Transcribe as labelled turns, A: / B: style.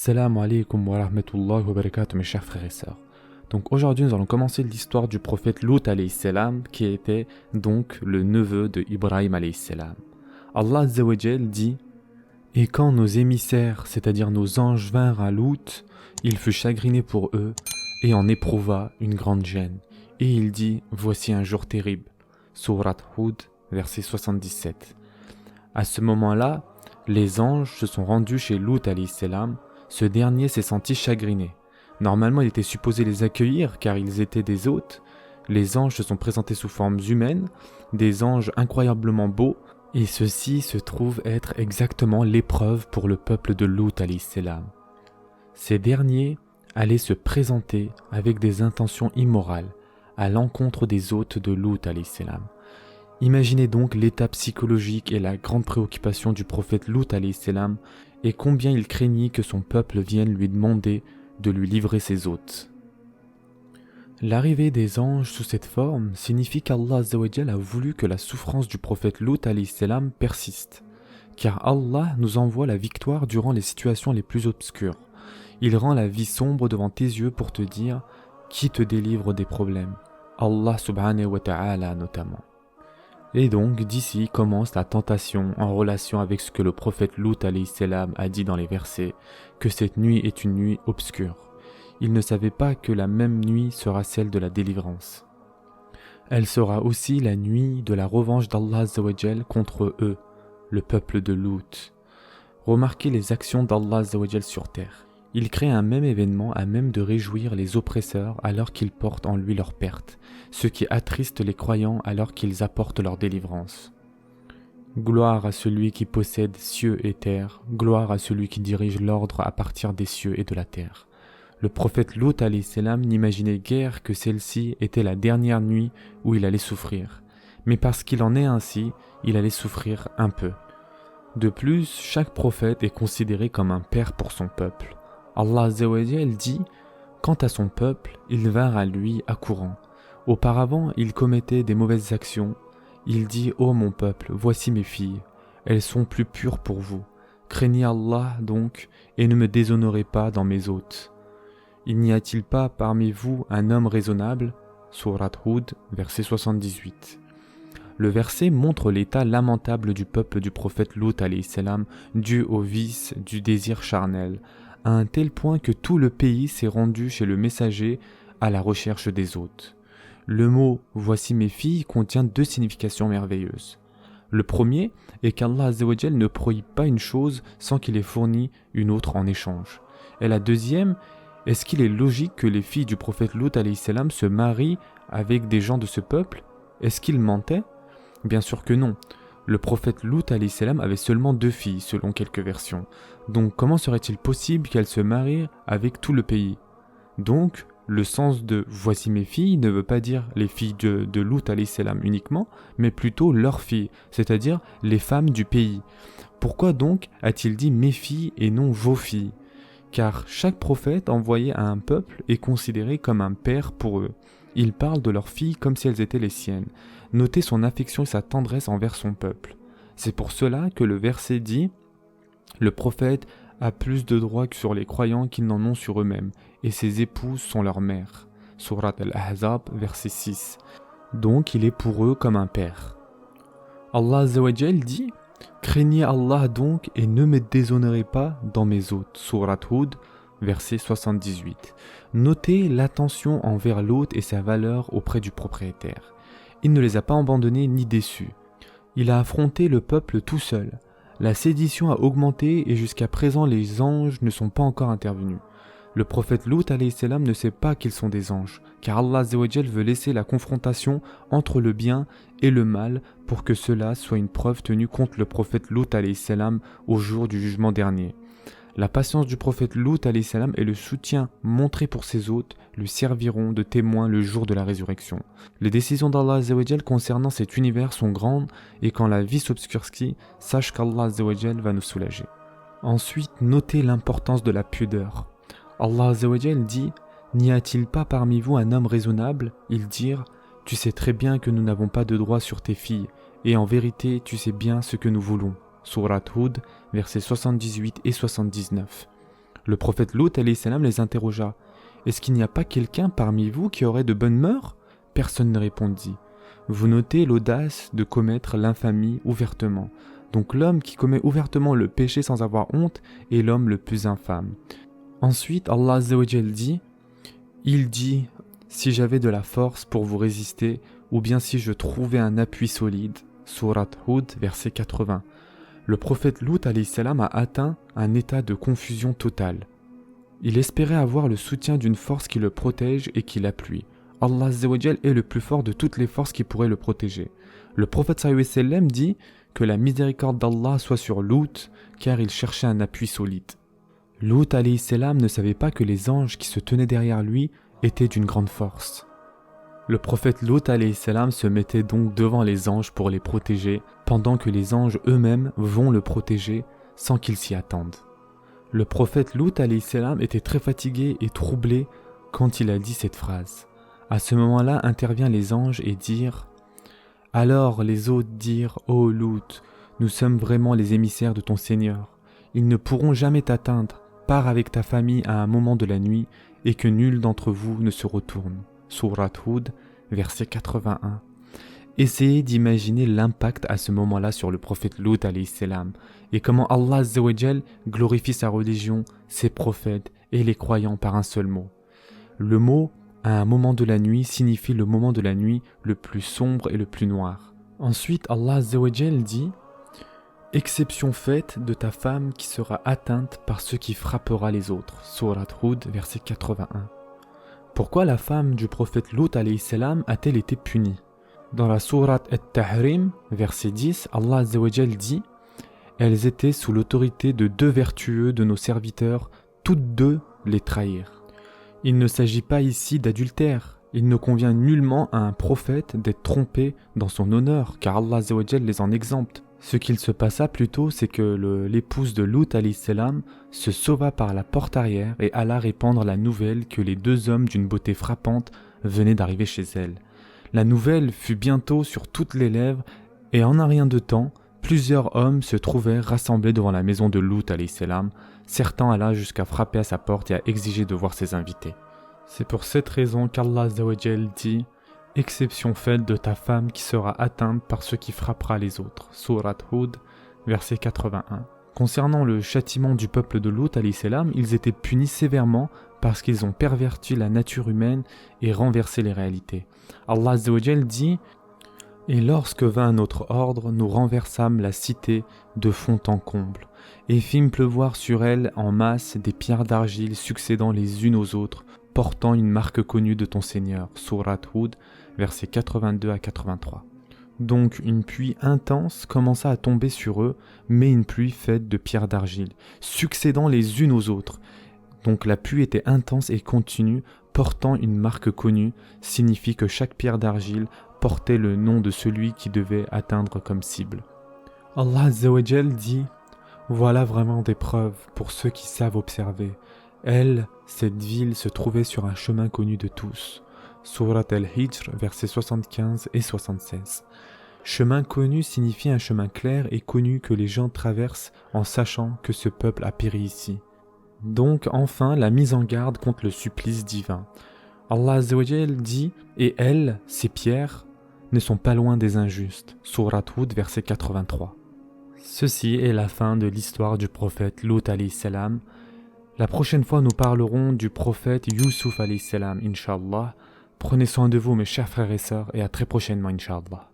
A: Assalamu alaikum wa rahmatullahi wa barakatuh, mes chers frères et sœurs. Donc aujourd'hui nous allons commencer l'histoire du prophète Lut alayhi salam, qui était donc le neveu de Ibrahim alayhi salam. Allah Azza wa Jal dit: Et quand nos émissaires, c'est-à-dire nos anges, vinrent à Lut, il fut chagriné pour eux et en éprouva une grande gêne. Et il dit: Voici un jour terrible. Sourate Hud, verset 77. À ce moment-là, les anges se sont rendus chez Lut alayhi salam. Ce dernier s'est senti chagriné. Normalement, il était supposé les accueillir car ils étaient des hôtes. Les anges se sont présentés sous formes humaines, des anges incroyablement beaux, et ceci se trouve être exactement l'épreuve pour le peuple de Lut alayhi salam. Ces derniers allaient se présenter avec des intentions immorales à l'encontre des hôtes de Lut alayhi salam. Imaginez donc l'état psychologique et la grande préoccupation du prophète Lut alayhi salam et combien il craignit que son peuple vienne lui demander de lui livrer ses hôtes. L'arrivée des anges sous cette forme signifie qu'Allah Azza wa Jal a voulu que la souffrance du prophète Lut alayhi salam persiste, car Allah nous envoie la victoire durant les situations les plus obscures. Il rend la vie sombre devant tes yeux pour te dire qui te délivre des problèmes. Allah subhanahu wa ta'ala notamment. Et donc d'ici commence la tentation en relation avec ce que le prophète Lut alayhi salam a dit dans les versets, que cette nuit est une nuit obscure. Il ne savait pas que la même nuit sera celle de la délivrance. Elle sera aussi la nuit de la revanche d'Allah Azza wa Jal contre eux, le peuple de Lut. Remarquez les actions d'Allah Azza wa Jal sur terre. Il crée un même événement à même de réjouir les oppresseurs alors qu'ils portent en lui leur perte, ce qui attriste les croyants alors qu'ils apportent leur délivrance. Gloire à celui qui possède cieux et terre, gloire à celui qui dirige l'ordre à partir des cieux et de la terre. Le prophète Lut alayhi salam n'imaginait guère que celle-ci était la dernière nuit où il allait souffrir, mais parce qu'il en est ainsi, il allait souffrir un peu. De plus, chaque prophète est considéré comme un père pour son peuple. Allah Azza wa Jal dit: Quant à son peuple, ils vinrent à lui accourant. Auparavant, il commettait des mauvaises actions. Il dit: Ô mon peuple, voici mes filles, elles sont plus pures pour vous. Craignez Allah donc, et ne me déshonorez pas dans mes hôtes. Il n'y a-t-il pas parmi vous un homme raisonnable? Sourate Hud, verset 78. Le verset montre l'état lamentable du peuple du prophète Lut alayhi salam, dû au vice du désir charnel, à un tel point que tout le pays s'est rendu chez le messager à la recherche des hôtes. Le mot « voici mes filles » contient deux significations merveilleuses. Le premier est qu'Allah Azza wa Jal ne prohibe pas une chose sans qu'il ait fourni une autre en échange. Et la deuxième, est-ce qu'il est logique que les filles du prophète Lut alayhi salam se marient avec des gens de ce peuple? Est-ce qu'il mentait? Bien sûr que non. Le prophète Lut alayhi salam avait seulement 2 filles selon quelques versions. Donc comment serait-il possible qu'elles se marient avec tout le pays? Donc le sens de « voici mes filles » ne veut pas dire les filles de Lut alayhi salam uniquement, mais plutôt leurs filles, c'est-à-dire les femmes du pays. Pourquoi donc a-t-il dit « mes filles » et non « vos filles » ? Car chaque prophète envoyé à un peuple est considéré comme un père pour eux. Il parle de leurs filles comme si elles étaient les siennes. Notez son affection et sa tendresse envers son peuple. C'est pour cela que le verset dit « Le prophète a plus de droits que sur les croyants qu'ils n'en ont sur eux-mêmes, et ses épouses sont leurs mères. » Sourate Al-Ahzab, verset 6. Donc il est pour eux comme un père. Allah Azza wa Jal dit « Craignez Allah donc et ne me déshonorez pas dans mes hôtes. » Sourate Hud, verset 78. Notez l'attention envers l'hôte et sa valeur auprès du propriétaire. Il ne les a pas abandonnés ni déçus. Il a affronté le peuple tout seul. La sédition a augmenté et jusqu'à présent les anges ne sont pas encore intervenus. Le prophète Lut alayhi salam ne sait pas qu'ils sont des anges, car Allah Azza wa Jal veut laisser la confrontation entre le bien et le mal pour que cela soit une preuve tenue contre le prophète Lut alayhi salam au jour du jugement dernier. La patience du prophète Lut alayhi salam et le soutien montré pour ses hôtes lui serviront de témoin le jour de la résurrection. Les décisions d'Allah Azza wa Jal concernant cet univers sont grandes et quand la vie s'obscurcit, sache qu'Allah Azza wa Jal va nous soulager. Ensuite, notez l'importance de la pudeur. Allah Azza wa Jal dit « N'y a-t-il pas parmi vous un homme raisonnable ?» Ils dirent « Tu sais très bien que nous n'avons pas de droit sur tes filles, et en vérité tu sais bien ce que nous voulons. » Sourate Hud, versets 78 et 79. Le prophète Lut alayhi salam les interrogea. Est-ce qu'il n'y a pas quelqu'un parmi vous qui aurait de bonnes mœurs? Personne ne répondit. Vous notez l'audace de commettre l'infamie ouvertement. Donc l'homme qui commet ouvertement le péché sans avoir honte est l'homme le plus infâme. Ensuite, Allah Azza wa Jal dit, il dit, si j'avais de la force pour vous résister, ou bien si je trouvais un appui solide. Surat Hud, verset 80. Le prophète Lut alayhi salam a atteint un état de confusion totale. Il espérait avoir le soutien d'une force qui le protège et qui l'appuie. Allah Azza wa Jal est le plus fort de toutes les forces qui pourraient le protéger. Le prophète sallallahu alayhi wa sallam dit que la miséricorde d'Allah soit sur Lut, car il cherchait un appui solide. Lut alayhi salam ne savait pas que les anges qui se tenaient derrière lui étaient d'une grande force. Le prophète Lut alayhi salam se mettait donc devant les anges pour les protéger, pendant que les anges eux-mêmes vont le protéger sans qu'ils s'y attendent. Le prophète Lut alayhi salam était très fatigué et troublé quand il a dit cette phrase. À ce moment-là interviennent les anges et dirent « Alors les autres dirent « Ô Lut, nous sommes vraiment les émissaires de ton Seigneur. Ils ne pourront jamais t'atteindre. Pars avec ta famille à un moment de la nuit et que nul d'entre vous ne se retourne. » Surat Hud, verset 81. Essayez d'imaginer l'impact à ce moment-là sur le prophète Lut alayhi salam et comment Allah Azza wa Jal glorifie sa religion, ses prophètes et les croyants par un seul mot. Le mot « à un moment de la nuit » signifie le moment de la nuit le plus sombre et le plus noir. Ensuite, Allah Azza wa Jal dit « Exception faite de ta femme qui sera atteinte par ce qui frappera les autres. » Surat Hud, verset 81. Pourquoi la femme du prophète Lut alayhi salam a-t-elle été punie? Dans la sourate At-Tahrim, verset 10, Allah Azza wa Jal dit « Elles étaient sous l'autorité de deux vertueux de nos serviteurs, toutes deux les trahirent. » Il ne s'agit pas ici d'adultère. Il ne convient nullement à un prophète d'être trompé dans son honneur, car Allah Azza wa Jal les en exempte. Ce qu'il se passa plutôt, c'est que l'épouse de Lut alayhi salam se sauva par la porte arrière et alla répandre la nouvelle que les deux hommes d'une beauté frappante venaient d'arriver chez elle. La nouvelle fut bientôt sur toutes les lèvres et en un rien de temps, plusieurs hommes se trouvèrent rassemblés devant la maison de Lut alayhi salam. Certains alla jusqu'à frapper à sa porte et à exiger de voir ses invités. C'est pour cette raison qu'Allah Azza wa Jal dit « Exception faite de ta femme qui sera atteinte par ce qui frappera les autres. » Surat Hud, verset 81. Concernant le châtiment du peuple de Lut alayhi salam, ils étaient punis sévèrement parce qu'ils ont perverti la nature humaine et renversé les réalités. Allah Azza wa Jal dit « Et lorsque vint notre ordre, nous renversâmes la cité de fond en comble, et fîmes pleuvoir sur elle en masse des pierres d'argile succédant les unes aux autres, portant une marque connue de ton Seigneur. » Surat Hud, versets 82 à 83. Donc une pluie intense commença à tomber sur eux, mais une pluie faite de pierres d'argile, succédant les unes aux autres. Donc la pluie était intense et continue, portant une marque connue, signifie que chaque pierre d'argile portait le nom de celui qui devait atteindre comme cible. Allah Azza wa Jal dit « Voilà vraiment des preuves pour ceux qui savent observer. Elle, cette ville, se trouvait sur un chemin connu de tous. » Surat al-Hijr, versets 75 et 76. Chemin connu signifie un chemin clair et connu que les gens traversent en sachant que ce peuple a péri ici. Donc enfin la mise en garde contre le supplice divin. Allah Azza wa Jal dit « Et elles, ces pierres, ne sont pas loin des injustes. » Surat Hud, verset 83. Ceci est la fin de l'histoire du prophète Lut alayhi salam. La prochaine fois nous parlerons du prophète Yusuf alayhi salam, Inch'Allah. Prenez soin de vous mes chers frères et sœurs et à très prochainement Inch'Allah.